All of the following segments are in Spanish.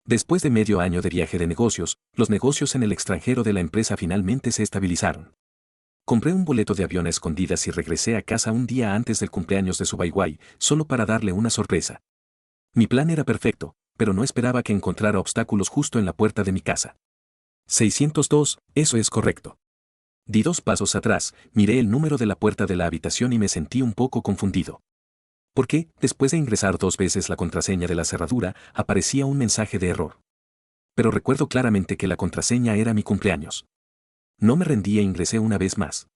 Después de medio año de viaje de negocios, los negocios en el extranjero de la empresa finalmente se estabilizaron. Compré un boleto de avión a escondidas y regresé a casa un día antes del cumpleaños de Subaiwai, solo para darle una sorpresa. Mi plan era perfecto, pero no esperaba que encontrara obstáculos justo en la puerta de mi casa. 602, eso es correcto. Di 2 pasos atrás, miré el número de la puerta de la habitación y me sentí un poco confundido. Porque, después de ingresar 2 veces la contraseña de la cerradura, aparecía un mensaje de error. Pero recuerdo claramente que la contraseña era mi cumpleaños. No me rendí e ingresé una vez más.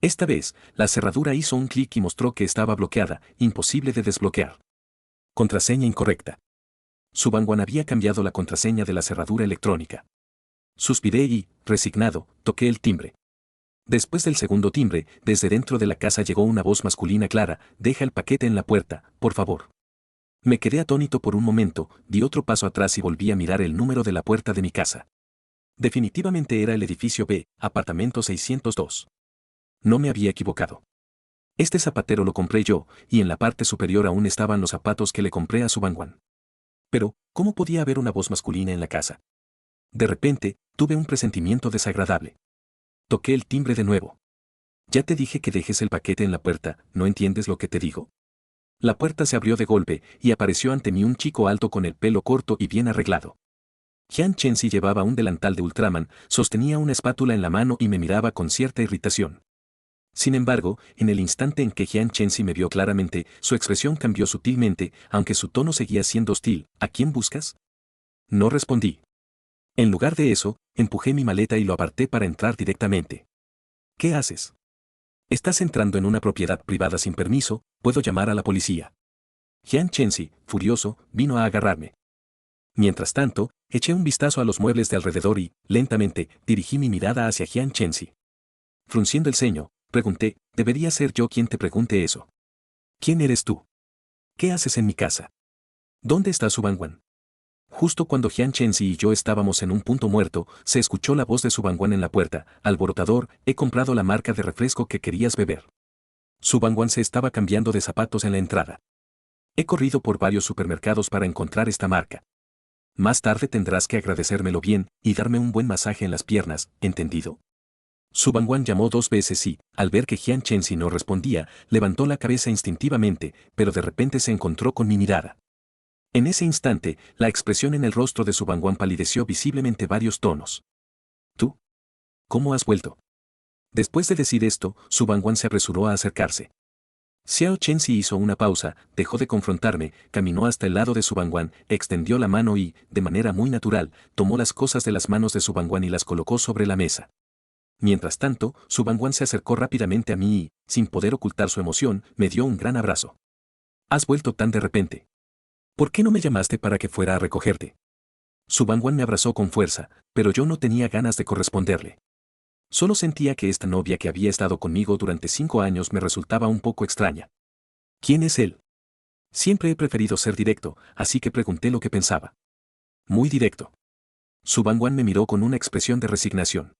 Esta vez, la cerradura hizo un clic y mostró que estaba bloqueada, imposible de desbloquear. Contraseña incorrecta. Subangwan había cambiado la contraseña de la cerradura electrónica. Suspiré y, resignado, toqué el timbre. Después del segundo timbre, desde dentro de la casa llegó una voz masculina clara: deja el paquete en la puerta, por favor. Me quedé atónito por un momento, di otro paso atrás y volví a mirar el número de la puerta de mi casa. Definitivamente era el edificio B, apartamento 602. No me había equivocado. Este zapatero lo compré yo, y en la parte superior aún estaban los zapatos que le compré a Subangwan. Pero, ¿cómo podía haber una voz masculina en la casa? De repente, tuve un presentimiento desagradable. Toqué el timbre de nuevo. Ya te dije que dejes el paquete en la puerta, ¿no entiendes lo que te digo? La puerta se abrió de golpe, y apareció ante mí un chico alto con el pelo corto y bien arreglado. Jian Chenzi llevaba un delantal de Ultraman, sostenía una espátula en la mano y me miraba con cierta irritación. Sin embargo, en el instante en que Jian Chenzi me vio claramente, su expresión cambió sutilmente, aunque su tono seguía siendo hostil. ¿A quién buscas? No respondí. En lugar de eso, empujé mi maleta y lo aparté para entrar directamente. ¿Qué haces? Estás entrando en una propiedad privada sin permiso, puedo llamar a la policía. Jian Chenzi, furioso, vino a agarrarme. Mientras tanto, eché un vistazo a los muebles de alrededor y, lentamente, dirigí mi mirada hacia Jian Chenzi. Frunciendo el ceño, pregunté: ¿debería ser yo quien te pregunte eso? ¿Quién eres tú? ¿Qué haces en mi casa? ¿Dónde está Subangwan? Justo cuando Jian Chenzi y yo estábamos en un punto muerto, se escuchó la voz de Subangwan en la puerta: alborotador, he comprado la marca de refresco que querías beber. Subangwan se estaba cambiando de zapatos en la entrada. He corrido por varios supermercados para encontrar esta marca. Más tarde tendrás que agradecérmelo bien y darme un buen masaje en las piernas, ¿entendido? Subangwan llamó 2 veces y, al ver que Jian Chenzi no respondía, levantó la cabeza instintivamente, pero de repente se encontró con mi mirada. En ese instante, la expresión en el rostro de Subangwan palideció visiblemente varios tonos. ¿Tú? ¿Cómo has vuelto? Después de decir esto, Subangwan se apresuró a acercarse. Xiao Chenzi hizo una pausa, dejó de confrontarme, caminó hasta el lado de Subangwan, extendió la mano y, de manera muy natural, tomó las cosas de las manos de Subangwan y las colocó sobre la mesa. Mientras tanto, Subangwan se acercó rápidamente a mí y, sin poder ocultar su emoción, me dio un gran abrazo. ¿Has vuelto tan de repente? ¿Por qué no me llamaste para que fuera a recogerte? Subangwan me abrazó con fuerza, pero yo no tenía ganas de corresponderle. Solo sentía que esta novia que había estado conmigo durante 5 años me resultaba un poco extraña. ¿Quién es él? Siempre he preferido ser directo, así que pregunté lo que pensaba. Muy directo. Subangwan me miró con una expresión de resignación.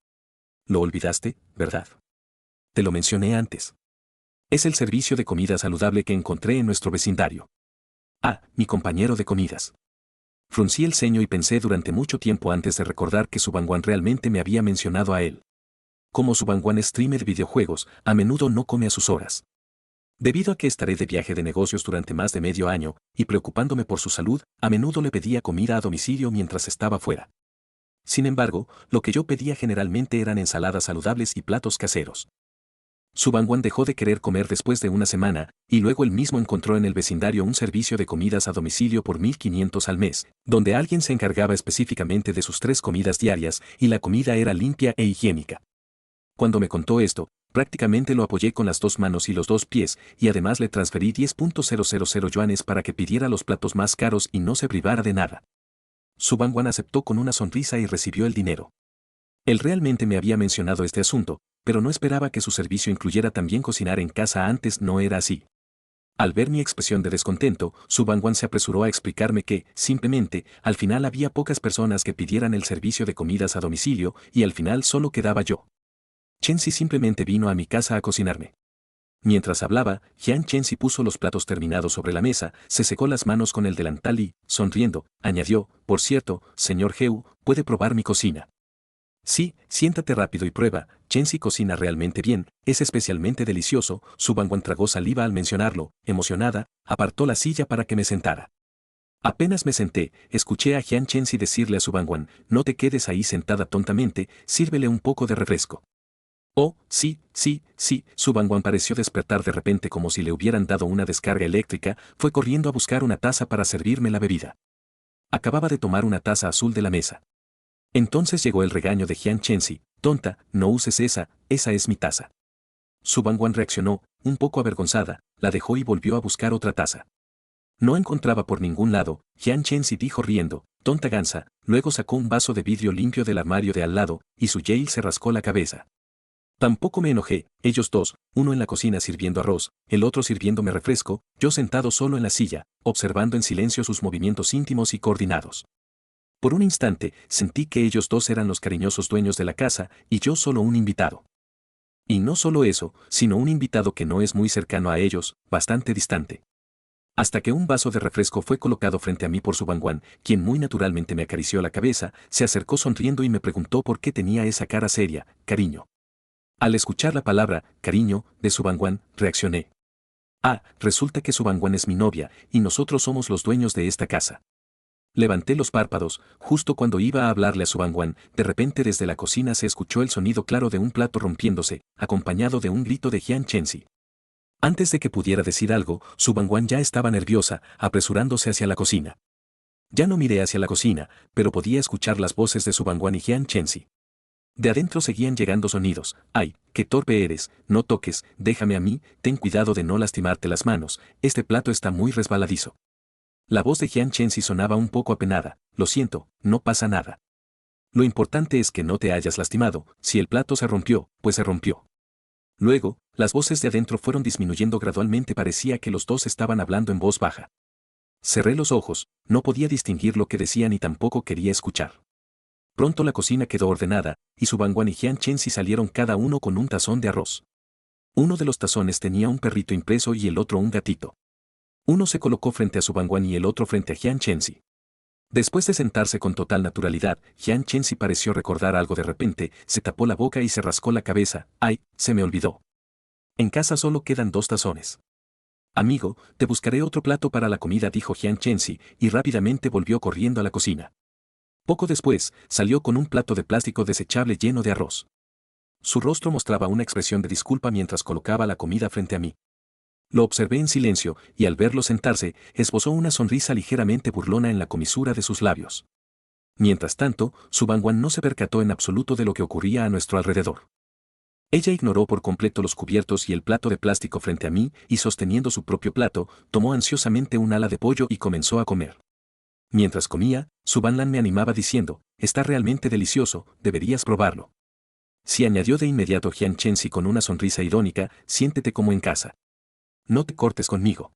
Lo olvidaste, ¿verdad? Te lo mencioné antes. Es el servicio de comida saludable que encontré en nuestro vecindario. Ah, mi compañero de comidas. Fruncí el ceño y pensé durante mucho tiempo antes de recordar que Subangwan realmente me había mencionado a él. Como Subangwan es streamer de videojuegos, a menudo no come a sus horas. Debido a que estaré de viaje de negocios durante más de medio año, y preocupándome por su salud, a menudo le pedía comida a domicilio mientras estaba fuera. Sin embargo, lo que yo pedía generalmente eran ensaladas saludables y platos caseros. Subangwan dejó de querer comer después de una semana, y luego él mismo encontró en el vecindario un servicio de comidas a domicilio por 1.500 al mes, donde alguien se encargaba específicamente de sus 3 comidas diarias, y la comida era limpia e higiénica. Cuando me contó esto, prácticamente lo apoyé con las 2 manos y los 2 pies, y además le transferí 10.000 yuanes para que pidiera los platos más caros y no se privara de nada. Subangwan aceptó con una sonrisa y recibió el dinero. Él realmente me había mencionado este asunto, pero no esperaba que su servicio incluyera también cocinar en casa. Antes no era así. Al ver mi expresión de descontento, Subangwan se apresuró a explicarme que, simplemente, al final había pocas personas que pidieran el servicio de comidas a domicilio y al final solo quedaba yo. Chenzi simplemente vino a mi casa a cocinarme. Mientras hablaba, Jian Chenzi puso los platos terminados sobre la mesa, se secó las manos con el delantal y, sonriendo, añadió, por cierto, señor Heu, ¿puede probar mi cocina? Sí, siéntate rápido y prueba, Chenzi cocina realmente bien, es especialmente delicioso, Su Bangwan tragó saliva al mencionarlo, emocionada, apartó la silla para que me sentara. Apenas me senté, escuché a Jian Chenzi decirle a Su Bangwan, no te quedes ahí sentada tontamente, sírvele un poco de refresco. Oh, sí, sí, sí, Su Bangwan pareció despertar de repente como si le hubieran dado una descarga eléctrica, fue corriendo a buscar una taza para servirme la bebida. Acababa de tomar una taza azul de la mesa. Entonces llegó el regaño de Jian Chenzi, tonta, no uses esa es mi taza. Su Bangwan reaccionó, un poco avergonzada, la dejó y volvió a buscar otra taza. No encontraba por ningún lado, Jian Chenzi dijo riendo, tonta gansa, luego sacó un vaso de vidrio limpio del armario de al lado, y Su Yale se rascó la cabeza. Tampoco me enojé, ellos dos, uno en la cocina sirviendo arroz, el otro sirviéndome refresco, yo sentado solo en la silla, observando en silencio sus movimientos íntimos y coordinados. Por un instante, sentí que ellos dos eran los cariñosos dueños de la casa, y yo solo un invitado. Y no solo eso, sino un invitado que no es muy cercano a ellos, bastante distante. Hasta que un vaso de refresco fue colocado frente a mí por Su Bangwan, quien muy naturalmente me acarició la cabeza, se acercó sonriendo y me preguntó por qué tenía esa cara seria, cariño. Al escuchar la palabra, cariño, de Su Bangwan, reaccioné. Ah, resulta que Su Bangwan es mi novia, y nosotros somos los dueños de esta casa. Levanté los párpados, justo cuando iba a hablarle a Su Bangwan, de repente desde la cocina se escuchó el sonido claro de un plato rompiéndose, acompañado de un grito de Jian Chenzi. Antes de que pudiera decir algo, Su Bangwan ya estaba nerviosa, apresurándose hacia la cocina. Ya no miré hacia la cocina, pero podía escuchar las voces de Su Bangwan y Jian Chenzi. De adentro seguían llegando sonidos. ¡Ay, qué torpe eres! No toques, déjame a mí, ten cuidado de no lastimarte las manos, este plato está muy resbaladizo. La voz de Jian Chenzi sonaba un poco apenada. Lo siento, no pasa nada. Lo importante es que no te hayas lastimado, si el plato se rompió, pues se rompió. Luego, las voces de adentro fueron disminuyendo gradualmente, parecía que los dos estaban hablando en voz baja. Cerré los ojos, no podía distinguir lo que decían y tampoco quería escuchar. Pronto la cocina quedó ordenada, y Su Bangwan y Jian Chenzi salieron cada uno con un tazón de arroz. Uno de los tazones tenía un perrito impreso y el otro un gatito. Uno se colocó frente a Su Bangwan y el otro frente a Jian Chenzi. Después de sentarse con total naturalidad, Jian Chenzi pareció recordar algo de repente, se tapó la boca y se rascó la cabeza. ¡Ay, se me olvidó! En casa solo quedan 2 tazones. Amigo, te buscaré otro plato para la comida, dijo Jian Chenzi, y rápidamente volvió corriendo a la cocina. Poco después, salió con un plato de plástico desechable lleno de arroz. Su rostro mostraba una expresión de disculpa mientras colocaba la comida frente a mí. Lo observé en silencio, y al verlo sentarse, esbozó una sonrisa ligeramente burlona en la comisura de sus labios. Mientras tanto, Su Bangwan no se percató en absoluto de lo que ocurría a nuestro alrededor. Ella ignoró por completo los cubiertos y el plato de plástico frente a mí, y sosteniendo su propio plato, tomó ansiosamente un ala de pollo y comenzó a comer. Mientras comía, Su Bangwan me animaba diciendo, está realmente delicioso, deberías probarlo. Sí, añadió de inmediato Jian Chenzi con una sonrisa irónica, siéntete como en casa. No te cortes conmigo.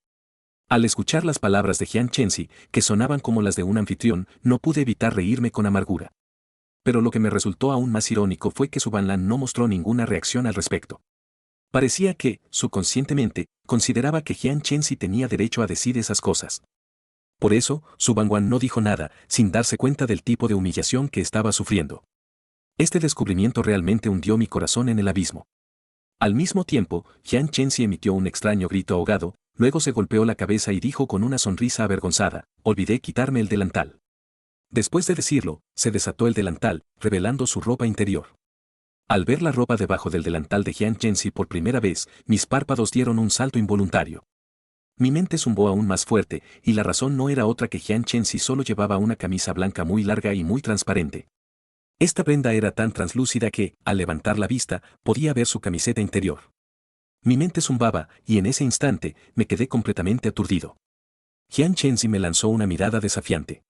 Al escuchar las palabras de Jian Chenzi, que sonaban como las de un anfitrión, no pude evitar reírme con amargura. Pero lo que me resultó aún más irónico fue que Su Bangwan no mostró ninguna reacción al respecto. Parecía que, subconscientemente, consideraba que Jian Chenzi tenía derecho a decir esas cosas. Por eso, Su Bangwan no dijo nada, sin darse cuenta del tipo de humillación que estaba sufriendo. Este descubrimiento realmente hundió mi corazón en el abismo. Al mismo tiempo, Jian Chenzi emitió un extraño grito ahogado, luego se golpeó la cabeza y dijo con una sonrisa avergonzada, olvidé quitarme el delantal. Después de decirlo, se desató el delantal, revelando su ropa interior. Al ver la ropa debajo del delantal de Jian Chenzi por primera vez, mis párpados dieron un salto involuntario. Mi mente zumbó aún más fuerte, y la razón no era otra que Jian Chenzi solo llevaba una camisa blanca muy larga y muy transparente. Esta prenda era tan translúcida que, al levantar la vista, podía ver su camiseta interior. Mi mente zumbaba, y en ese instante, me quedé completamente aturdido. Jian Chenzi me lanzó una mirada desafiante.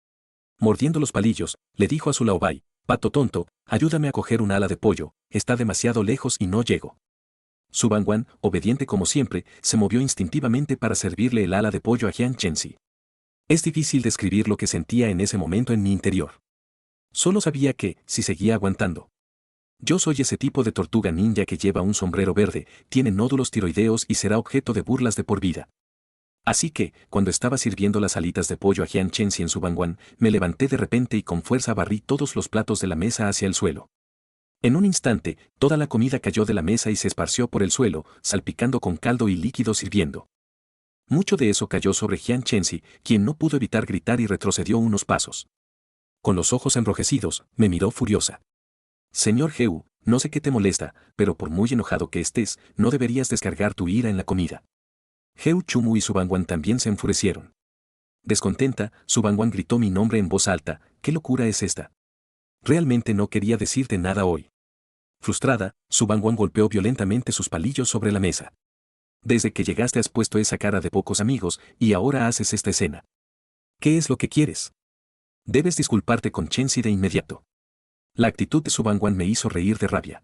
Mordiendo los palillos, le dijo a su Laobai, pato tonto, ayúdame a coger un ala de pollo, está demasiado lejos y no llego. Su Bangwan, obediente como siempre, se movió instintivamente para servirle el ala de pollo a Jian Chenzi. Es difícil describir lo que sentía en ese momento en mi interior. Solo sabía que, si seguía aguantando, Yo soy ese tipo de tortuga ninja que lleva un sombrero verde, tiene nódulos tiroideos y será objeto de burlas de por vida. Así que, cuando estaba sirviendo las alitas de pollo a Jian Chenxi en su bangwan, me levanté de repente y con fuerza barrí todos los platos de la mesa hacia el suelo. En un instante, toda la comida cayó de la mesa y se esparció por el suelo, salpicando con caldo y líquidos hirviendo. Mucho de eso cayó sobre Jian Chenxi, quien no pudo evitar gritar y retrocedió unos pasos. Con los ojos enrojecidos, me miró furiosa. Señor Heu, no sé qué te molesta, pero por muy enojado que estés, no deberías descargar tu ira en la comida. Heu Chumu y Su Bangwan también se enfurecieron. Descontenta, Su Bangwan gritó mi nombre en voz alta. ¿Qué locura es esta? Realmente no quería decirte nada hoy. Frustrada, Su Bangwan golpeó violentamente sus palillos sobre la mesa. Desde que llegaste has puesto esa cara de pocos amigos, y ahora haces esta escena. ¿Qué es lo que quieres? Debes disculparte con Chenxi de inmediato. La actitud de Su Bangwan me hizo reír de rabia.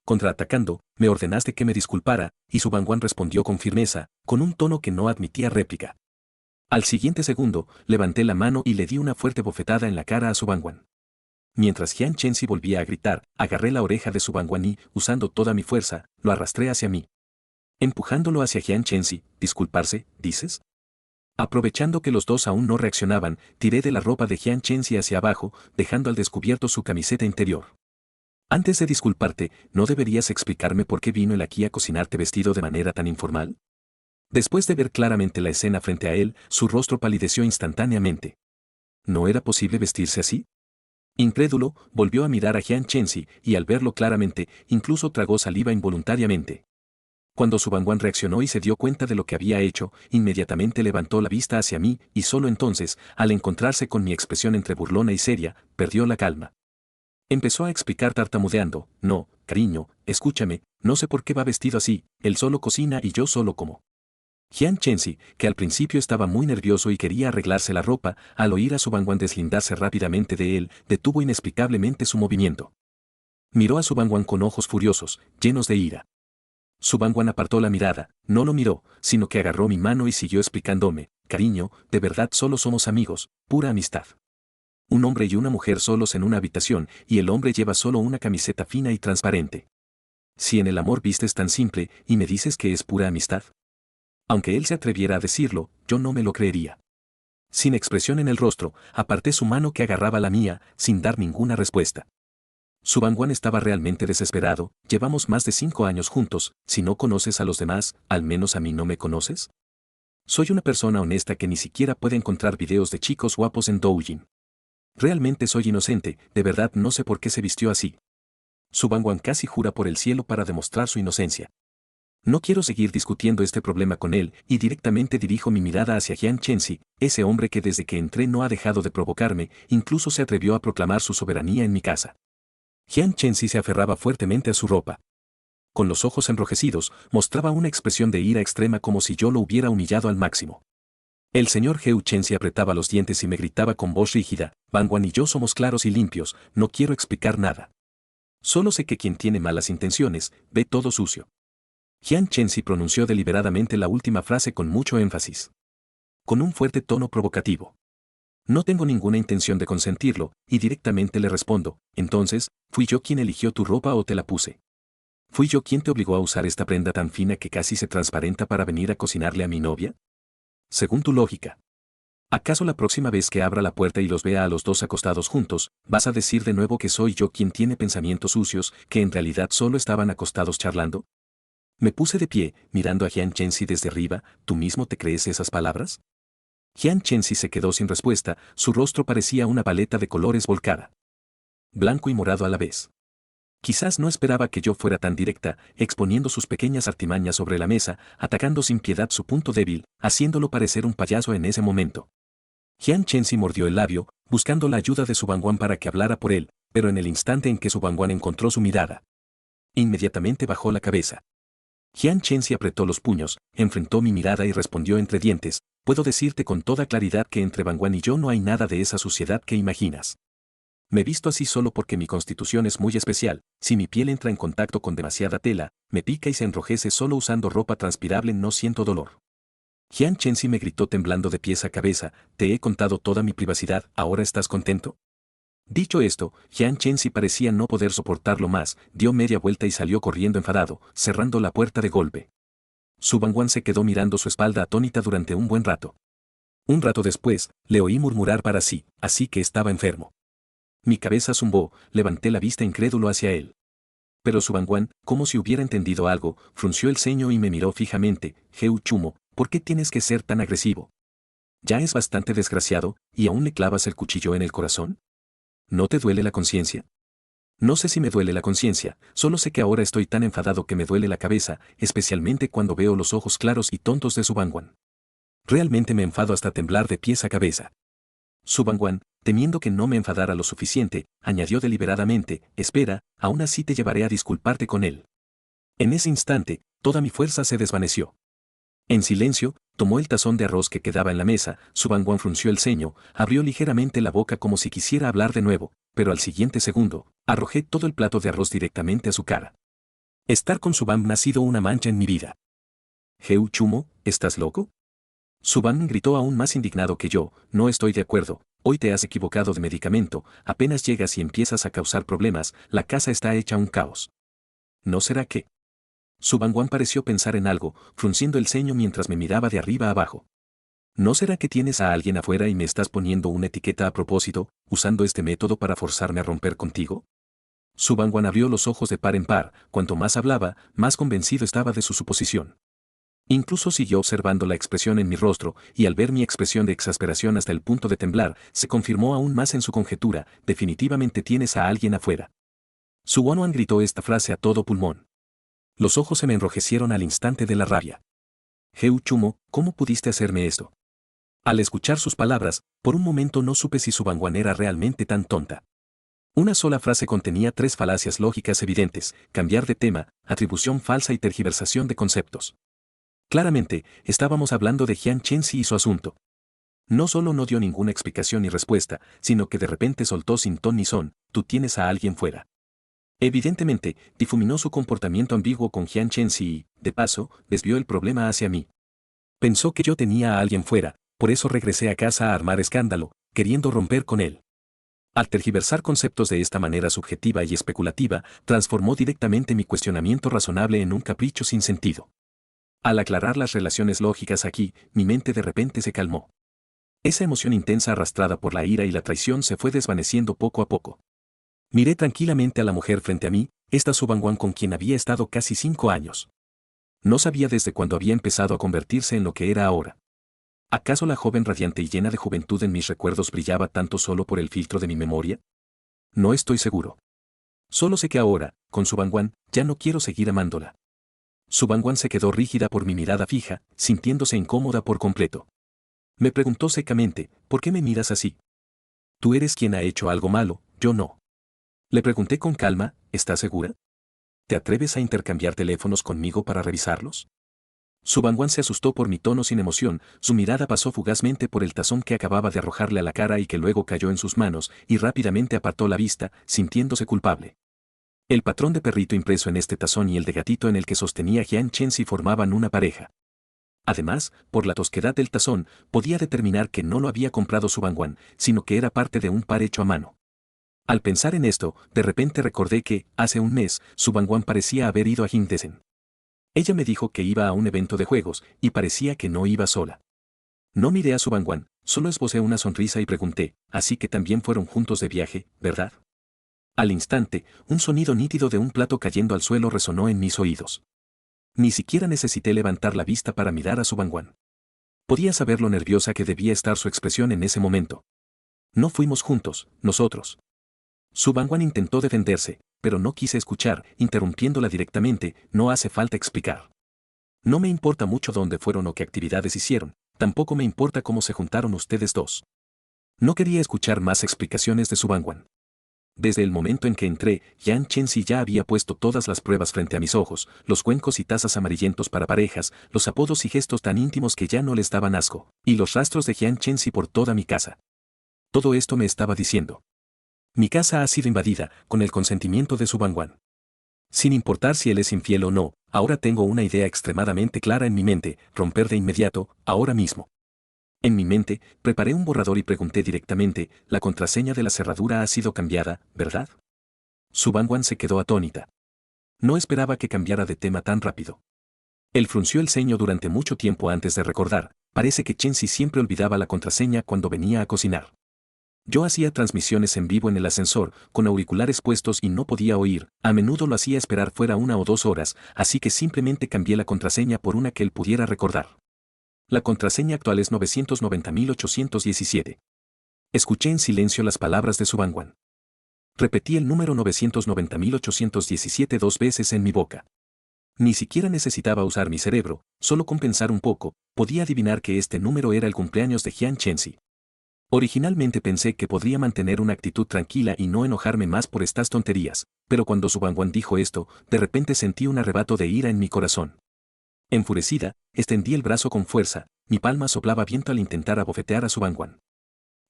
Contraatacando, me ordenaste que me disculpara, y Su Bangwan respondió con firmeza, con un tono que no admitía réplica. Al siguiente segundo, levanté la mano y le di una fuerte bofetada en la cara a Su Bangwan. Mientras Jian Chenxi volvía a gritar, agarré la oreja de Su Bangwan y, usando toda mi fuerza, lo arrastré hacia mí. Empujándolo hacia Jian Chenxi, ¿disculparse, dices? Aprovechando que los dos aún no reaccionaban, tiré de la ropa de Jian Chenxi hacia abajo, dejando al descubierto su camiseta interior. Antes de disculparte, ¿no deberías explicarme por qué vino él aquí a cocinarte vestido de manera tan informal? Después de ver claramente la escena frente a él, su rostro palideció instantáneamente. ¿No era posible vestirse así? Incrédulo, volvió a mirar a Jian Chenxi y al verlo claramente, incluso tragó saliva involuntariamente. Cuando Su Bangwan reaccionó y se dio cuenta de lo que había hecho, inmediatamente levantó la vista hacia mí y solo entonces, al encontrarse con mi expresión entre burlona y seria, perdió la calma. Empezó a explicar tartamudeando, no, cariño, escúchame, no sé por qué va vestido así, él solo cocina y yo solo como. Jian Chenxi, que al principio estaba muy nervioso y quería arreglarse la ropa, al oír a Su Bangwan deslindarse rápidamente de él, detuvo inexplicablemente su movimiento. Miró a Su Bangwan con ojos furiosos, llenos de ira. Su Bangwan apartó la mirada, no lo miró, sino que agarró mi mano y siguió explicándome, cariño, de verdad solo somos amigos, pura amistad. Un hombre y una mujer solos en una habitación, y el hombre lleva solo una camiseta fina y transparente. Si en el amor vistes tan simple, y me dices que es pura amistad. Aunque él se atreviera a decirlo, yo no me lo creería. Sin expresión en el rostro, aparté su mano que agarraba la mía, sin dar ninguna respuesta. Su Bangwan estaba realmente desesperado, llevamos más de 5 años juntos, si no conoces a los demás, al menos a mí no me conoces. Soy una persona honesta que ni siquiera puede encontrar videos de chicos guapos en Douyin. Realmente soy inocente, de verdad no sé por qué se vistió así. Su Bangwan casi jura por el cielo para demostrar su inocencia. No quiero seguir discutiendo este problema con él, y directamente dirijo mi mirada hacia Jian Chenxi, ese hombre que desde que entré no ha dejado de provocarme, incluso se atrevió a proclamar su soberanía en mi casa. Jian Chenxi se aferraba fuertemente a su ropa. Con los ojos enrojecidos, mostraba una expresión de ira extrema como si yo lo hubiera humillado al máximo. El señor Heu Chenxi apretaba los dientes y me gritaba con voz rígida, Bangwan y yo somos claros y limpios, no quiero explicar nada. Solo sé que quien tiene malas intenciones, ve todo sucio. Jian Chenxi pronunció deliberadamente la última frase con mucho énfasis. Con un fuerte tono provocativo. No tengo ninguna intención de consentirlo, y directamente le respondo, entonces, ¿fui yo quien eligió tu ropa o te la puse? ¿Fui yo quien te obligó a usar esta prenda tan fina que casi se transparenta para venir a cocinarle a mi novia? Según tu lógica. ¿Acaso la próxima vez que abra la puerta y los vea a los dos acostados juntos, vas a decir de nuevo que soy yo quien tiene pensamientos sucios, que en realidad solo estaban acostados charlando? Me puse de pie, mirando a Jian Chenxi desde arriba, ¿tú mismo te crees esas palabras? Jian Chenxi se quedó sin respuesta, su rostro parecía una paleta de colores volcada. Blanco y morado a la vez. Quizás no esperaba que yo fuera tan directa, exponiendo sus pequeñas artimañas sobre la mesa, atacando sin piedad su punto débil, haciéndolo parecer un payaso en ese momento. Jian Chenxi mordió el labio, buscando la ayuda de Su Bangwan para que hablara por él, pero en el instante en que Su Bangwan encontró su mirada, inmediatamente bajó la cabeza. Jian Chenxi apretó los puños, enfrentó mi mirada y respondió entre dientes, puedo decirte con toda claridad que entre Bangwan y yo no hay nada de esa suciedad que imaginas. Me visto así solo porque mi constitución es muy especial, si mi piel entra en contacto con demasiada tela, me pica y se enrojece solo usando ropa transpirable no siento dolor. Jian Chenxi me gritó temblando de pies a cabeza, te he contado toda mi privacidad, ¿ahora estás contento? Dicho esto, Jian Chenzi parecía no poder soportarlo más, dio media vuelta y salió corriendo enfadado, cerrando la puerta de golpe. Su Bangwan se quedó mirando su espalda atónita durante un buen rato. Un rato después, le oí murmurar para sí, así que estaba enfermo. Mi cabeza zumbó, levanté la vista incrédulo hacia él. Pero Su Bangwan, como si hubiera entendido algo, frunció el ceño y me miró fijamente. Heu Chumo, ¿por qué tienes que ser tan agresivo? Ya es bastante desgraciado, ¿y aún le clavas el cuchillo en el corazón? ¿No te duele la conciencia? No sé si me duele la conciencia, solo sé que ahora estoy tan enfadado que me duele la cabeza, especialmente cuando veo los ojos claros y tontos de Su Bangwan. Realmente me enfado hasta temblar de pies a cabeza. Su Bangwan, temiendo que no me enfadara lo suficiente, añadió deliberadamente, espera, aún así te llevaré a disculparte con él. En ese instante, toda mi fuerza se desvaneció. En silencio, tomó el tazón de arroz que quedaba en la mesa, Su Bangwan frunció el ceño, abrió ligeramente la boca como si quisiera hablar de nuevo, pero al siguiente segundo, arrojé todo el plato de arroz directamente a su cara. Estar con Su Bangwan ha sido una mancha en mi vida. Heu Chumo, ¿estás loco? Su Bangwan gritó aún más indignado que yo, no estoy de acuerdo, hoy te has equivocado de medicamento, apenas llegas y empiezas a causar problemas, la casa está hecha un caos. ¿No será que? Su Bangwan pareció pensar en algo, frunciendo el ceño mientras me miraba de arriba a abajo. ¿No será que tienes a alguien afuera y me estás poniendo una etiqueta a propósito, usando este método para forzarme a romper contigo? Su Bangwan abrió los ojos de par en par, cuanto más hablaba, más convencido estaba de su suposición. Incluso siguió observando la expresión en mi rostro, y al ver mi expresión de exasperación hasta el punto de temblar, se confirmó aún más en su conjetura, definitivamente tienes a alguien afuera. Su Wonwan gritó esta frase a todo pulmón. Los ojos se me enrojecieron al instante de la rabia. Heu Chumo, ¿cómo pudiste hacerme esto? Al escuchar sus palabras, por un momento no supe si Su Bangwan era realmente tan tonta. Una sola frase contenía tres falacias lógicas evidentes: cambiar de tema, atribución falsa y tergiversación de conceptos. Claramente, estábamos hablando de Jian Chenzi y su asunto. No solo no dio ninguna explicación ni respuesta, sino que de repente soltó sin ton ni son, tú tienes a alguien fuera. Evidentemente, difuminó su comportamiento ambiguo con Jian Chenzi y, de paso, desvió el problema hacia mí. Pensó que yo tenía a alguien fuera, por eso regresé a casa a armar escándalo, queriendo romper con él. Al tergiversar conceptos de esta manera subjetiva y especulativa, transformó directamente mi cuestionamiento razonable en un capricho sin sentido. Al aclarar las relaciones lógicas aquí, mi mente de repente se calmó. Esa emoción intensa arrastrada por la ira y la traición se fue desvaneciendo poco a poco. Miré tranquilamente a la mujer frente a mí, esta Su Bangwan con quien había estado casi 5 años. No sabía desde cuándo había empezado a convertirse en lo que era ahora. ¿Acaso la joven radiante y llena de juventud en mis recuerdos brillaba tanto solo por el filtro de mi memoria? No estoy seguro. Solo sé que ahora, con Su Bangwan, ya no quiero seguir amándola. Su Bangwan se quedó rígida por mi mirada fija, sintiéndose incómoda por completo. Me preguntó secamente, ¿por qué me miras así? Tú eres quien ha hecho algo malo, yo no. Le pregunté con calma, ¿estás segura? ¿Te atreves a intercambiar teléfonos conmigo para revisarlos? Su Bangwan se asustó por mi tono sin emoción, su mirada pasó fugazmente por el tazón que acababa de arrojarle a la cara y que luego cayó en sus manos, y rápidamente apartó la vista, sintiéndose culpable. El patrón de perrito impreso en este tazón y el de gatito en el que sostenía Jian Chenzi formaban una pareja. Además, por la tosquedad del tazón, podía determinar que no lo había comprado Su Bangwan, sino que era parte de un par hecho a mano. Al pensar en esto, de repente recordé que, hace un mes, Su Bangwan parecía haber ido a Jingdesen. Ella me dijo que iba a un evento de juegos, y parecía que no iba sola. No miré a Su Bangwan, solo esbocé una sonrisa y pregunté, así que también fueron juntos de viaje, ¿verdad? Al instante, un sonido nítido de un plato cayendo al suelo resonó en mis oídos. Ni siquiera necesité levantar la vista para mirar a Su Bangwan. Podía saber lo nerviosa que debía estar su expresión en ese momento. No fuimos juntos, nosotros. Su Bangwan intentó defenderse, pero no quise escuchar, interrumpiéndola directamente, no hace falta explicar. No me importa mucho dónde fueron o qué actividades hicieron, tampoco me importa cómo se juntaron ustedes dos. No quería escuchar más explicaciones de Su Bangwan. Desde el momento en que entré, Jian Chenzi ya había puesto todas las pruebas frente a mis ojos, los cuencos y tazas amarillentos para parejas, los apodos y gestos tan íntimos que ya no les daban asco, y los rastros de Jian Chenzi por toda mi casa. Todo esto me estaba diciendo. Mi casa ha sido invadida, con el consentimiento de Su Bangwan. Sin importar si él es infiel o no, ahora tengo una idea extremadamente clara en mi mente, romper de inmediato, ahora mismo. En mi mente, preparé un borrador y pregunté directamente, la contraseña de la cerradura ha sido cambiada, ¿verdad? Su Bangwan se quedó atónita. No esperaba que cambiara de tema tan rápido. Él frunció el ceño durante mucho tiempo antes de recordar, parece que Chensi siempre olvidaba la contraseña cuando venía a cocinar. Yo hacía transmisiones en vivo en el ascensor, con auriculares puestos y no podía oír, a menudo lo hacía esperar fuera 1 o 2 horas, así que simplemente cambié la contraseña por una que él pudiera recordar. La contraseña actual es 990.817. Escuché en silencio las palabras de su Bangwan. Repetí el número 990.817 2 veces en mi boca. Ni siquiera necesitaba usar mi cerebro, solo con pensar un poco, podía adivinar que este número era el cumpleaños de Jian Chensi. Originalmente pensé que podría mantener una actitud tranquila y no enojarme más por estas tonterías, pero cuando Su Bangwan dijo esto, de repente sentí un arrebato de ira en mi corazón. Enfurecida, extendí el brazo con fuerza, mi palma soplaba viento al intentar abofetear a Su Bangwan.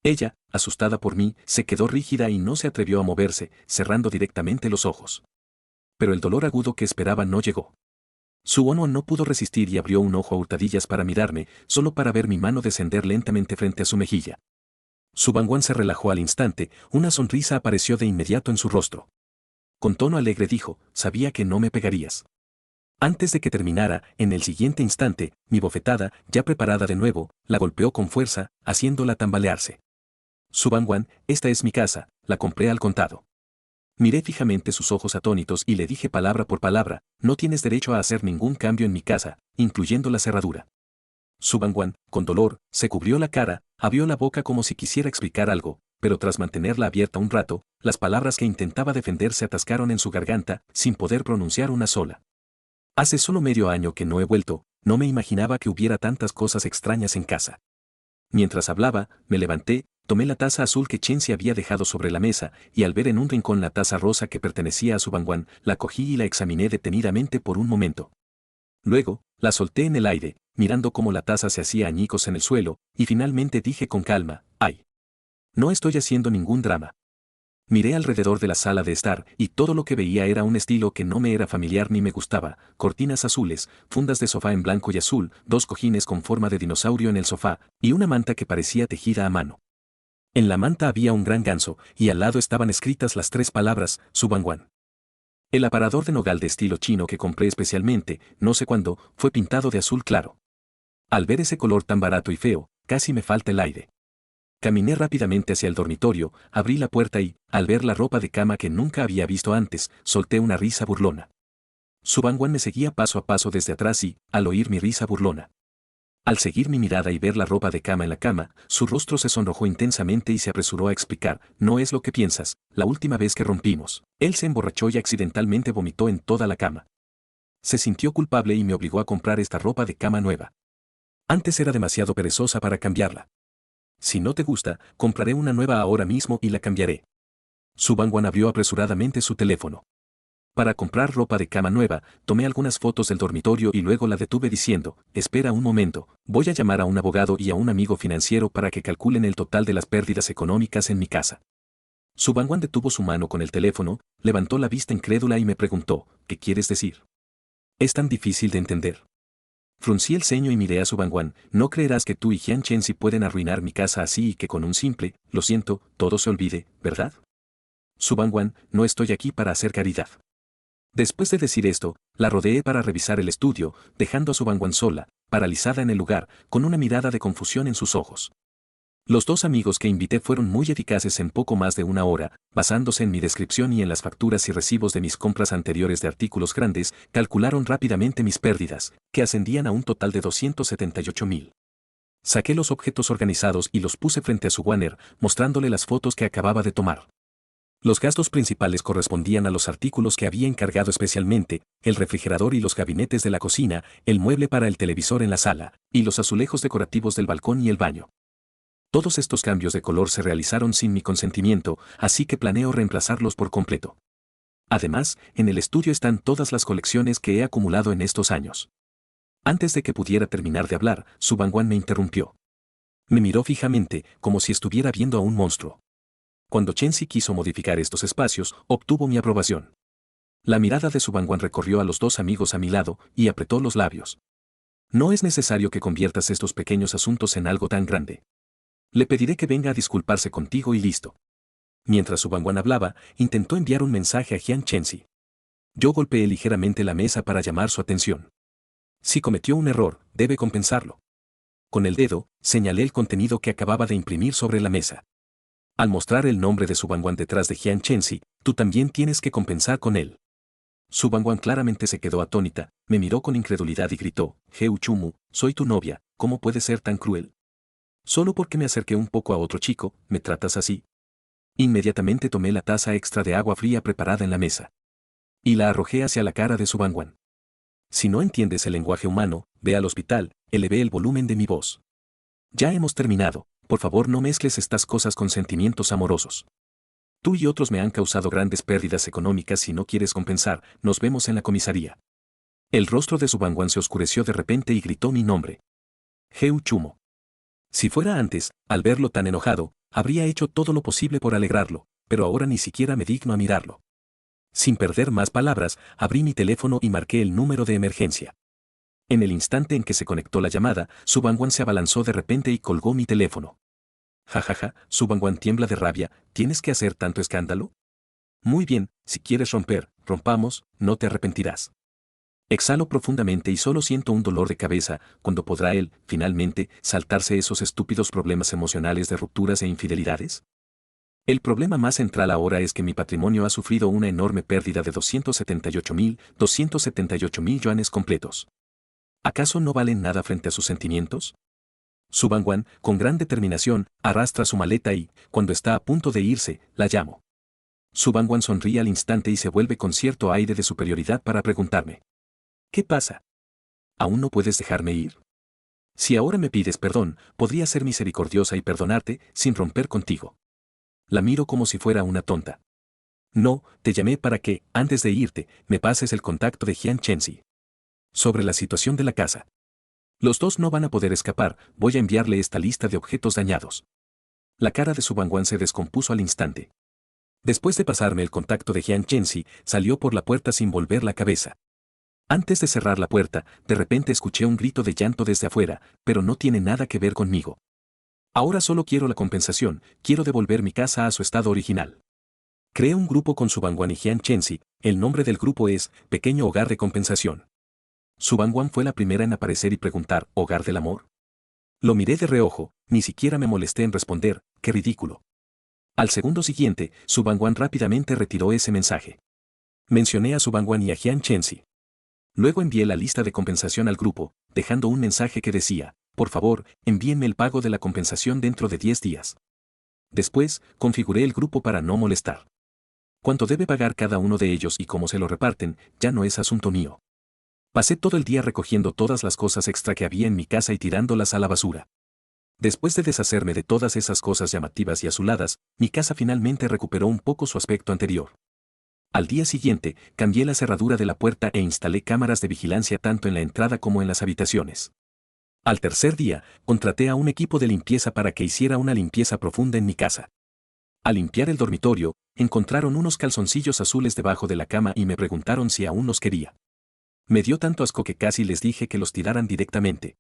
Ella, asustada por mí, se quedó rígida y no se atrevió a moverse, cerrando directamente los ojos. Pero el dolor agudo que esperaba no llegó. Su Won no pudo resistir y abrió un ojo a hurtadillas para mirarme, solo para ver mi mano descender lentamente frente a su mejilla. Su Bangwan se relajó al instante, una sonrisa apareció de inmediato en su rostro. Con tono alegre dijo, sabía que no me pegarías. Antes de que terminara, en el siguiente instante, mi bofetada, ya preparada de nuevo, la golpeó con fuerza, haciéndola tambalearse. Su Bangwan, esta es mi casa, la compré al contado. Miré fijamente sus ojos atónitos y le dije palabra por palabra, no tienes derecho a hacer ningún cambio en mi casa, incluyendo la cerradura. Su Bangwan, con dolor, se cubrió la cara, abrió la boca como si quisiera explicar algo, pero tras mantenerla abierta un rato, las palabras que intentaba defender se atascaron en su garganta, sin poder pronunciar una sola. Hace solo medio año que no he vuelto, no me imaginaba que hubiera tantas cosas extrañas en casa. Mientras hablaba, me levanté, tomé la taza azul que Chensi había dejado sobre la mesa, y al ver en un rincón la taza rosa que pertenecía a su Bangwan, la cogí y la examiné detenidamente por un momento. Luego, la solté en el aire, mirando cómo la taza se hacía añicos en el suelo, y finalmente dije con calma, ¡ay! No estoy haciendo ningún drama. Miré alrededor de la sala de estar, y todo lo que veía era un estilo que no me era familiar ni me gustaba, cortinas azules, fundas de sofá en blanco y azul, 2 cojines con forma de dinosaurio en el sofá, y una manta que parecía tejida a mano. En la manta había un gran ganso, y al lado estaban escritas las 3 palabras, Su Bangwan. El aparador de nogal de estilo chino que compré especialmente, no sé cuándo, fue pintado de azul claro. Al ver ese color tan barato y feo, casi me falta el aire. Caminé rápidamente hacia el dormitorio, abrí la puerta y, al ver la ropa de cama que nunca había visto antes, solté una risa burlona. Su Bangwan me seguía paso a paso desde atrás y, al oír mi risa burlona, al seguir mi mirada y ver la ropa de cama en la cama, su rostro se sonrojó intensamente y se apresuró a explicar, no es lo que piensas, la última vez que rompimos, él se emborrachó y accidentalmente vomitó en toda la cama. Se sintió culpable y me obligó a comprar esta ropa de cama nueva. Antes era demasiado perezosa para cambiarla. Si no te gusta, compraré una nueva ahora mismo y la cambiaré. Su Bangwan abrió apresuradamente su teléfono. Para comprar ropa de cama nueva, tomé algunas fotos del dormitorio y luego la detuve diciendo, espera un momento, voy a llamar a un abogado y a un amigo financiero para que calculen el total de las pérdidas económicas en mi casa. Su Bangwan detuvo su mano con el teléfono, levantó la vista incrédula y me preguntó, ¿qué quieres decir? Es tan difícil de entender. Fruncí el ceño y miré a Su Bangwan, no creerás que tú y Jian Chensi pueden arruinar mi casa así y que con un simple, lo siento, todo se olvide, ¿verdad? Su Bangwan, no estoy aquí para hacer caridad. Después de decir esto, la rodeé para revisar el estudio, dejando a Su Bangwan sola, paralizada en el lugar, con una mirada de confusión en sus ojos. Los 2 amigos que invité fueron muy eficaces en poco más de una hora, basándose en mi descripción y en las facturas y recibos de mis compras anteriores de artículos grandes, calcularon rápidamente mis pérdidas, que ascendían a un total de 278.000. Saqué los objetos organizados y los puse frente a su Wanner, mostrándole las fotos que acababa de tomar. Los gastos principales correspondían a los artículos que había encargado especialmente, el refrigerador y los gabinetes de la cocina, el mueble para el televisor en la sala, y los azulejos decorativos del balcón y el baño. Todos estos cambios de color se realizaron sin mi consentimiento, así que planeo reemplazarlos por completo. Además, en el estudio están todas las colecciones que he acumulado en estos años. Antes de que pudiera terminar de hablar, Su Bangwan me interrumpió. Me miró fijamente, como si estuviera viendo a un monstruo. Cuando Chensi quiso modificar estos espacios, obtuvo mi aprobación. La mirada de Su Bangwan recorrió a los 2 amigos a mi lado y apretó los labios. No es necesario que conviertas estos pequeños asuntos en algo tan grande. Le pediré que venga a disculparse contigo y listo. Mientras Su Bangwan hablaba, intentó enviar un mensaje a Jian Chenzi. Yo golpeé ligeramente la mesa para llamar su atención. Si cometió un error, debe compensarlo. Con el dedo, señalé el contenido que acababa de imprimir sobre la mesa. Al mostrar el nombre de Su Bangwan detrás de Jian Chenzi, tú también tienes que compensar con él. Su Bangwan claramente se quedó atónita, me miró con incredulidad y gritó, Heu Chumu, soy tu novia, ¿cómo puedes ser tan cruel? Solo porque me acerqué un poco a otro chico, ¿me tratas así? Inmediatamente tomé la taza extra de agua fría preparada en la mesa. Y la arrojé hacia la cara de Su Bangwan. Si no entiendes el lenguaje humano, ve al hospital, elevé el volumen de mi voz. Ya hemos terminado, por favor no mezcles estas cosas con sentimientos amorosos. Tú y otros me han causado grandes pérdidas económicas y no quieres compensar, nos vemos en la comisaría. El rostro de Su Bangwan se oscureció de repente y gritó mi nombre. Heu Chumo. Si fuera antes, al verlo tan enojado, habría hecho todo lo posible por alegrarlo, pero ahora ni siquiera me digno a mirarlo. Sin perder más palabras, abrí mi teléfono y marqué el número de emergencia. En el instante en que se conectó la llamada, Su Bangwan se abalanzó de repente y colgó mi teléfono. Jajaja, Su Bangwan tiembla de rabia, ¿tienes que hacer tanto escándalo? Muy bien, si quieres romper, rompamos, no te arrepentirás. Exhalo profundamente y solo siento un dolor de cabeza, cuando podrá él, finalmente, saltarse esos estúpidos problemas emocionales de rupturas e infidelidades. El problema más central ahora es que mi patrimonio ha sufrido una enorme pérdida de 278.000 yuanes completos. ¿Acaso no valen nada frente a sus sentimientos? Su Bangwan, con gran determinación, arrastra su maleta y, cuando está a punto de irse, la llamo. Su Bangwan sonríe al instante y se vuelve con cierto aire de superioridad para preguntarme. ¿Qué pasa? ¿Aún no puedes dejarme ir? Si ahora me pides perdón, podría ser misericordiosa y perdonarte, sin romper contigo. La miro como si fuera una tonta. No, te llamé para que, antes de irte, me pases el contacto de Jian Chenzi. Sobre la situación de la casa. Los dos no van a poder escapar, voy a enviarle esta lista de objetos dañados. La cara de Su Bangwan se descompuso al instante. Después de pasarme el contacto de Jian Chenzi, salió por la puerta sin volver la cabeza. Antes de cerrar la puerta, de repente escuché un grito de llanto desde afuera, pero no tiene nada que ver conmigo. Ahora solo quiero la compensación, quiero devolver mi casa a su estado original. Creé un grupo con Su Bangwan y Jian Chenzi, el nombre del grupo es Pequeño Hogar de Compensación. Su Bangwan fue la primera en aparecer y preguntar, ¿Hogar del amor? Lo miré de reojo, ni siquiera me molesté en responder, qué ridículo. Al segundo siguiente, Su Bangwan rápidamente retiró ese mensaje. Mencioné a Su Bangwan y a Jian Chenzi. Luego envié la lista de compensación al grupo, dejando un mensaje que decía, por favor, envíenme el pago de la compensación dentro de 10 días. Después, configuré el grupo para no molestar. Cuánto debe pagar cada uno de ellos y cómo se lo reparten, ya no es asunto mío. Pasé todo el día recogiendo todas las cosas extra que había en mi casa y tirándolas a la basura. Después de deshacerme de todas esas cosas llamativas y azuladas, mi casa finalmente recuperó un poco su aspecto anterior. Al día siguiente, cambié la cerradura de la puerta e instalé cámaras de vigilancia tanto en la entrada como en las habitaciones. Al tercer día, contraté a un equipo de limpieza para que hiciera una limpieza profunda en mi casa. Al limpiar el dormitorio, encontraron unos calzoncillos azules debajo de la cama y me preguntaron si aún los quería. Me dio tanto asco que casi les dije que los tiraran directamente.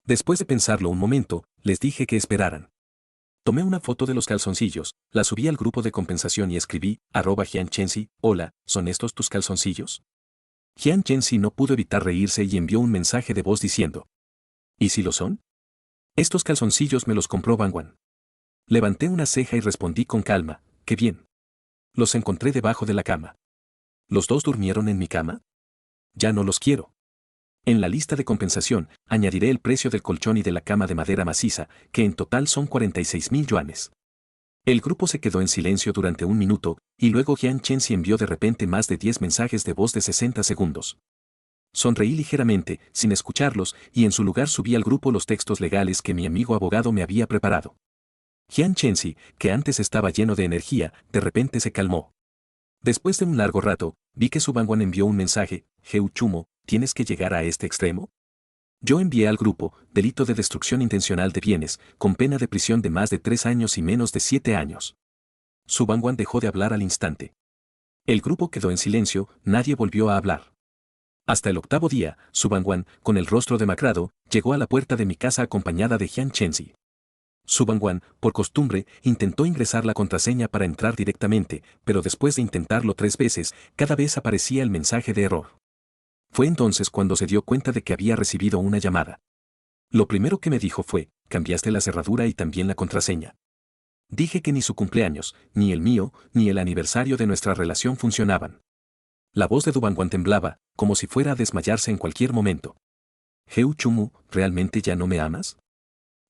Después de pensarlo un momento, les dije que esperaran. Tomé una foto de los calzoncillos, la subí al grupo de compensación y escribí, @Jian Chenzi, hola, ¿son estos tus calzoncillos? Jian Chenzi no pudo evitar reírse y envió un mensaje de voz diciendo. ¿Y si lo son? Estos calzoncillos me los compró Bangwan. Levanté una ceja y respondí con calma, qué bien. Los encontré debajo de la cama. ¿Los dos durmieron en mi cama? Ya no los quiero. En la lista de compensación, añadiré el precio del colchón y de la cama de madera maciza, que en total son 46.000 yuanes. El grupo se quedó en silencio durante un minuto, y luego Jian Chenzi envió de repente más de 10 mensajes de voz de 60 segundos. Sonreí ligeramente, sin escucharlos, y en su lugar subí al grupo los textos legales que mi amigo abogado me había preparado. Jian Chenzi, que antes estaba lleno de energía, de repente se calmó. Después de un largo rato, vi que Su Bangwan envió un mensaje, Heu Chumo, ¿tienes que llegar a este extremo? Yo envié al grupo, delito de destrucción intencional de bienes, con pena de prisión de más de 3 años y menos de 7 años. Su Bangwan dejó de hablar al instante. El grupo quedó en silencio, nadie volvió a hablar. Hasta el octavo día, Su Bangwan, con el rostro demacrado, llegó a la puerta de mi casa acompañada de Jian Chenzi. Su Bangwan, por costumbre, intentó ingresar la contraseña para entrar directamente, pero después de intentarlo 3 veces, cada vez aparecía el mensaje de error. Fue entonces cuando se dio cuenta de que había recibido una llamada. Lo primero que me dijo fue, ¿cambiaste la cerradura y también la contraseña? Dije que ni su cumpleaños, ni el mío, ni el aniversario de nuestra relación funcionaban. La voz de Du Bangwan temblaba, como si fuera a desmayarse en cualquier momento. Heu Chumu, ¿realmente ya no me amas?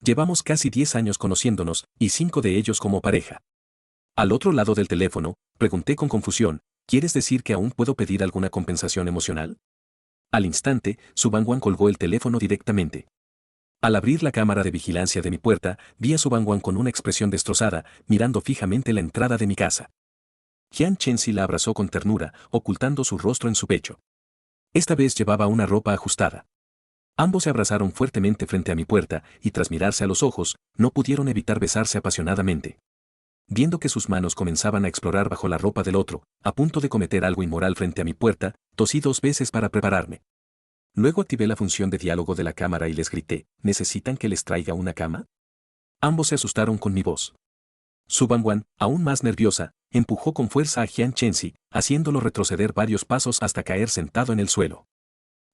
Llevamos casi 10 años conociéndonos, y 5 de ellos como pareja. Al otro lado del teléfono, pregunté con confusión, ¿quieres decir que aún puedo pedir alguna compensación emocional? Al instante, Su Bangwan colgó el teléfono directamente. Al abrir la cámara de vigilancia de mi puerta, vi a Su Bangwan con una expresión destrozada, mirando fijamente la entrada de mi casa. Jian Chenzi la abrazó con ternura, ocultando su rostro en su pecho. Esta vez llevaba una ropa ajustada. Ambos se abrazaron fuertemente frente a mi puerta, y tras mirarse a los ojos, no pudieron evitar besarse apasionadamente. Viendo que sus manos comenzaban a explorar bajo la ropa del otro, a punto de cometer algo inmoral frente a mi puerta, tosí 2 veces para prepararme. Luego activé la función de diálogo de la cámara y les grité, ¿necesitan que les traiga una cama? Ambos se asustaron con mi voz. Su Bangwan, aún más nerviosa, empujó con fuerza a Jian Chenzi, haciéndolo retroceder varios pasos hasta caer sentado en el suelo.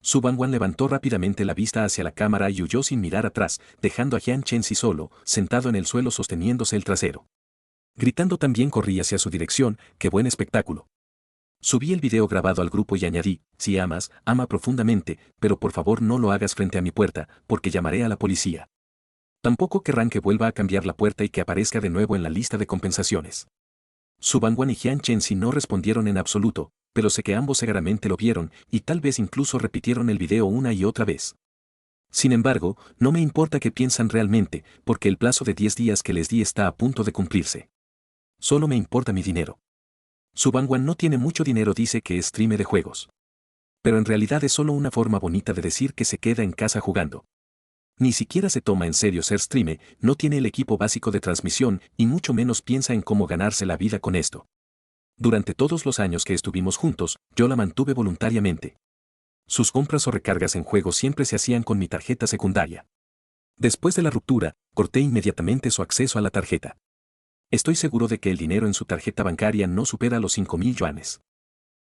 Su Bangwan levantó rápidamente la vista hacia la cámara y huyó sin mirar atrás, dejando a Jian Chenzi solo, sentado en el suelo sosteniéndose el trasero. Gritando también corrí hacia su dirección, ¡qué buen espectáculo! Subí el video grabado al grupo y añadí, si amas, ama profundamente, pero por favor no lo hagas frente a mi puerta, porque llamaré a la policía. Tampoco querrán que vuelva a cambiar la puerta y que aparezca de nuevo en la lista de compensaciones. Su Bangwan y Jian Chenzi no respondieron en absoluto, pero sé que ambos seguramente lo vieron y tal vez incluso repitieron el video una y otra vez. Sin embargo, no me importa qué piensan realmente, porque el plazo de 10 días que les di está a punto de cumplirse. Solo me importa mi dinero. Su Bangwan no tiene mucho dinero, dice que es streamer de juegos. Pero en realidad es solo una forma bonita de decir que se queda en casa jugando. Ni siquiera se toma en serio ser streamer, no tiene el equipo básico de transmisión y mucho menos piensa en cómo ganarse la vida con esto. Durante todos los años que estuvimos juntos, yo la mantuve voluntariamente. Sus compras o recargas en juegos siempre se hacían con mi tarjeta secundaria. Después de la ruptura, corté inmediatamente su acceso a la tarjeta. Estoy seguro de que el dinero en su tarjeta bancaria no supera los 5.000 yuanes.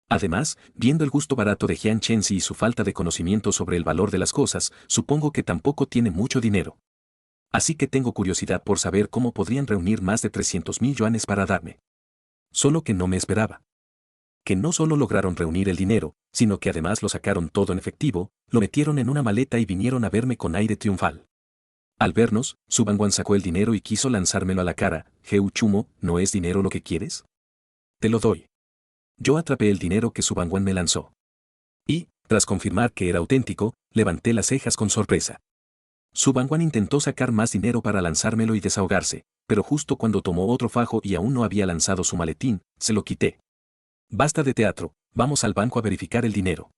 Además, viendo el gusto barato de Jian Chenzi y su falta de conocimiento sobre el valor de las cosas, supongo que tampoco tiene mucho dinero. Así que tengo curiosidad por saber cómo podrían reunir más de 300.000 yuanes para darme. Solo que no me esperaba. Que no solo lograron reunir el dinero, sino que además lo sacaron todo en efectivo, lo metieron en una maleta y vinieron a verme con aire triunfal. Al vernos, Su Bangwan sacó el dinero y quiso lanzármelo a la cara. Heu Chumo, ¿no es dinero lo que quieres? Te lo doy. Yo atrapé el dinero que Su Bangwan me lanzó. Y, tras confirmar que era auténtico, levanté las cejas con sorpresa. Su Bangwan intentó sacar más dinero para lanzármelo y desahogarse, pero justo cuando tomó otro fajo y aún no había lanzado su maletín, se lo quité. Basta de teatro, vamos al banco a verificar el dinero.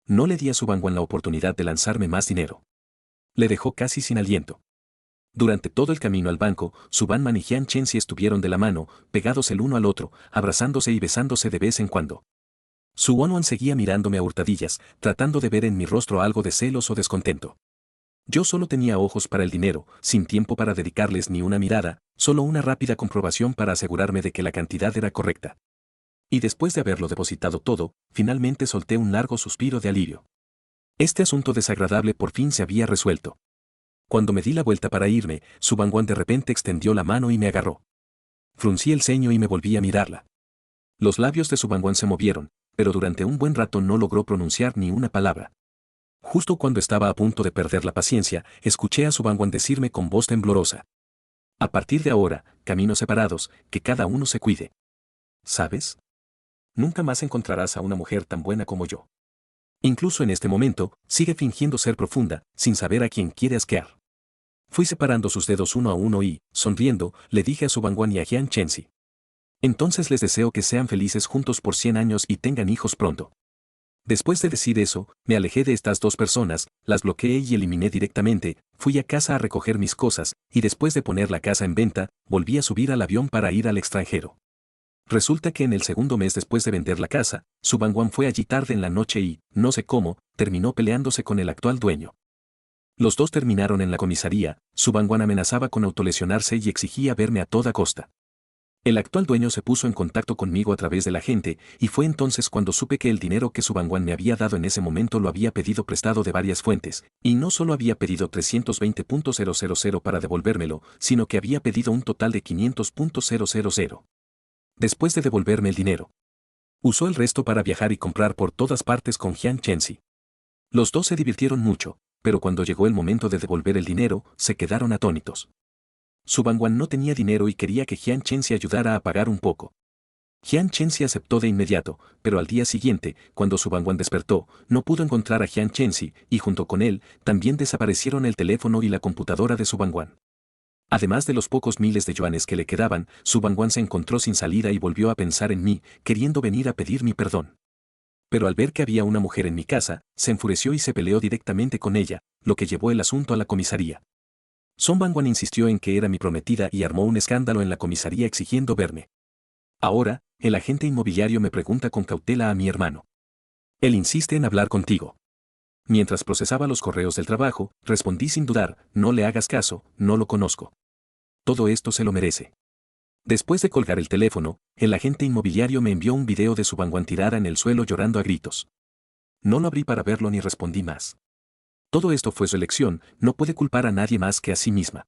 No le di a Su Bangwan la oportunidad de lanzarme más dinero. Le dejó casi sin aliento. Durante todo el camino al banco, Su Bangwan y Jian Chenzi estuvieron de la mano, pegados el uno al otro, abrazándose y besándose de vez en cuando. Su Bangwan seguía mirándome a hurtadillas, tratando de ver en mi rostro algo de celos o descontento. Yo solo tenía ojos para el dinero, sin tiempo para dedicarles ni una mirada, solo una rápida comprobación para asegurarme de que la cantidad era correcta. Y después de haberlo depositado todo, finalmente solté un largo suspiro de alivio. Este asunto desagradable por fin se había resuelto. Cuando me di la vuelta para irme, Su Bangwan de repente extendió la mano y me agarró. Fruncí el ceño y me volví a mirarla. Los labios de Su Bangwan se movieron, pero durante un buen rato no logró pronunciar ni una palabra. Justo cuando estaba a punto de perder la paciencia, escuché a Su Bangwan decirme con voz temblorosa. A partir de ahora, caminos separados, que cada uno se cuide. ¿Sabes? Nunca más encontrarás a una mujer tan buena como yo. Incluso en este momento, sigue fingiendo ser profunda, sin saber a quién quiere asquear. Fui separando sus dedos uno a uno y, sonriendo, le dije a Su Bangwan y a Jian Chenzi. Entonces les deseo que sean felices juntos por 100 años y tengan hijos pronto. Después de decir eso, me alejé de estas dos personas, las bloqueé y eliminé directamente, fui a casa a recoger mis cosas, y después de poner la casa en venta, volví a subir al avión para ir al extranjero. Resulta que en el segundo mes después de vender la casa, Subangwan fue allí tarde en la noche y, no sé cómo, terminó peleándose con el actual dueño. Los dos terminaron en la comisaría. Subangwan amenazaba con autolesionarse y exigía verme a toda costa. El actual dueño se puso en contacto conmigo a través de la gente, y fue entonces cuando supe que el dinero que Subangwan me había dado en ese momento lo había pedido prestado de varias fuentes, y no solo había pedido 320.000 para devolvérmelo, sino que había pedido un total de 500.000. Después de devolverme el dinero, usó el resto para viajar y comprar por todas partes con Jian Chenzi. Los dos se divirtieron mucho, pero cuando llegó el momento de devolver el dinero, se quedaron atónitos. Subangwan no tenía dinero y quería que Jian Chenzi ayudara a pagar un poco. Jian Chenzi aceptó de inmediato, pero al día siguiente, cuando Subangwan despertó, no pudo encontrar a Jian Chenzi, y junto con él, también desaparecieron el teléfono y la computadora de Subangwan. Además de los pocos miles de yuanes que le quedaban, Subangwan se encontró sin salida y volvió a pensar en mí, queriendo venir a pedir mi perdón. Pero al ver que había una mujer en mi casa, se enfureció y se peleó directamente con ella, lo que llevó el asunto a la comisaría. Subangwan insistió en que era mi prometida y armó un escándalo en la comisaría exigiendo verme. Ahora, el agente inmobiliario me pregunta con cautela a mi hermano. Él insiste en hablar contigo. Mientras procesaba los correos del trabajo, respondí sin dudar, no le hagas caso, no lo conozco. Todo esto se lo merece. Después de colgar el teléfono, el agente inmobiliario me envió un video de Subangwan tirada en el suelo llorando a gritos. No lo abrí para verlo ni respondí más. Todo esto fue su elección, no puede culpar a nadie más que a sí misma.